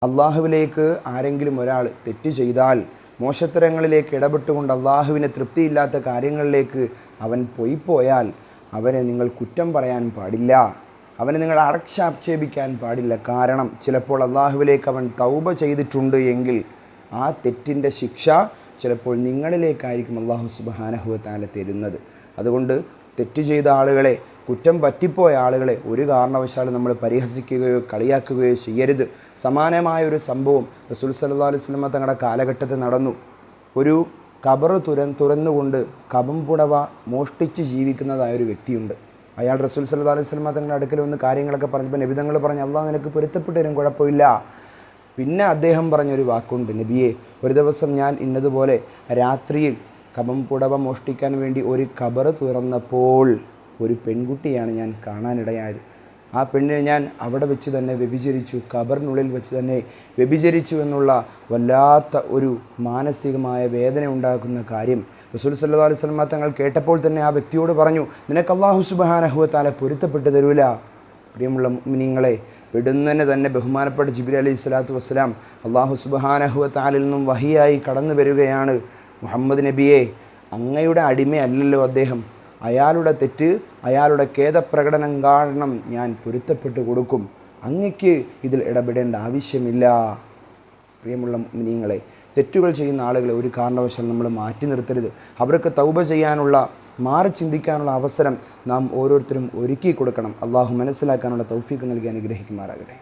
അള്ളാഹുവിലേക്ക് ആരെങ്കിലും ഒരാൾ തെറ്റ് ചെയ്താൽ, മോശത്തരങ്ങളിലേക്ക് ഇടപെട്ടുകൊണ്ട് അള്ളാഹുവിനെ തൃപ്തിയില്ലാത്ത കാര്യങ്ങളിലേക്ക് അവൻ പോയാൽ അവനെ നിങ്ങൾ കുറ്റം പറയാൻ പാടില്ല, അവനെ നിങ്ങൾ അടച്ചാക്ഷേപിക്കാൻ പാടില്ല. കാരണം ചിലപ്പോൾ അള്ളാഹുവിലേക്ക് അവൻ തൗബ ചെയ്തിട്ടുണ്ട് എങ്കിൽ ആ തെറ്റിൻ്റെ ശിക്ഷ ചിലപ്പോൾ നിങ്ങളിലേക്കായിരിക്കും അള്ളാഹു സുബ്ഹാനഹു വ തആല തരുന്നത്. അതുകൊണ്ട് തെറ്റ് ചെയ്ത ആളുകളെ, കുറ്റം പറ്റിപ്പോയ ആളുകളെ ഒരു കാരണവശാലും നമ്മൾ പരിഹസിക്കുകയോ കളിയാക്കുകയോ ചെയ്യരുത്. സമാനമായൊരു സംഭവം റസൂൽ സല്ലല്ലാഹു അലൈഹി വസല്ലം തങ്ങളുടെ കാലഘട്ടത്തിൽ നടന്നു. ഒരു ഖബർ തുറന്നുകൊണ്ട് കബംപുടവ മോഷ്ടിച്ച് ജീവിക്കുന്നതായൊരു വ്യക്തിയുണ്ട്. അയാൾ റസൂൽ സല്ലല്ലാഹു അലൈഹി വസല്ലം തങ്ങളുടെ അടുക്കൽ വന്ന് കാര്യങ്ങളൊക്കെ പറഞ്ഞപ്പോൾ നബി തങ്ങൾ പറഞ്ഞു, അള്ളാഹ് നിനക്ക് പൊരുത്തപ്പെട്ടു തരും, കുഴപ്പമില്ല. പിന്നെ അദ്ദേഹം പറഞ്ഞൊരു വാക്കുണ്ട്, നബിയെ, ഒരു ദിവസം ഞാൻ ഇന്നതുപോലെ രാത്രിയിൽ കബംപുടവ മോഷ്ടിക്കാൻ വേണ്ടി ഒരു ഖബർ തുറന്നപ്പോൾ ഒരു പെൺകുട്ടിയാണ് ഞാൻ കാണാനിടയായത്. ആ പെണ്ണിനെ ഞാൻ അവിടെ വെച്ച് തന്നെ വ്യഭിചരിച്ചു, ഖബറിനുള്ളിൽ വെച്ച് തന്നെ വ്യഭിചരിച്ചു എന്നുള്ള വല്ലാത്ത ഒരു മാനസികമായ വേദന ഉണ്ടാക്കുന്ന കാര്യം റസൂൽ സല്ലല്ലാഹു അലൈഹി വസല്ലം തങ്ങൾ കേട്ടപ്പോൾ തന്നെ ആ വ്യക്തിയോട് പറഞ്ഞു, നിനക്ക് അല്ലാഹു സുബ്ഹാനഹു വ തആല പൊരുത്തപ്പെട്ടു തരൂല. പ്രിയമുള്ള മുഅ്മിനീങ്ങളെ, പെടുന്നതിന് തന്നെ ബഹുമാനപ്പെട്ട ജിബ്രീൽ അലൈഹി സ്വലാത്തു വസ്സലാം അല്ലാഹു സുബ്ഹാനഹു വ തആലയിൽ നിന്നും വഹിയായി കടന്നു വരികയാണ്. മുഹമ്മദ് നബിയെ, അങ്ങയുടെ അടിമയല്ലല്ലോ അദ്ദേഹം, അയാളുടെ തെറ്റ്, അയാളുടെ ഖേദപ്രകടനം കാരണം ഞാൻ പൊരുത്തപ്പെട്ടു കൊടുക്കും, അങ്ങയ്ക്ക് ഇതിൽ ഇടപെടേണ്ട ആവശ്യമില്ല. പ്രിയമുള്ള മുഅ്മിനീങ്ങളെ, തെറ്റുകൾ ചെയ്യുന്ന ആളുകളെ ഒരു കാരണവശാലും നമ്മൾ മാറ്റി നിർത്തരുത്. അവർക്ക് തൗബ ചെയ്യാനുള്ള, മാറി ചിന്തിക്കാനുള്ള അവസരം നാം ഓരോരുത്തരും ഒരുക്കി കൊടുക്കണം. അള്ളാഹു മനസ്സിലാക്കാനുള്ള തൗഫീഖ് നൽകി അനുഗ്രഹിക്കുമാറാകട്ടെ.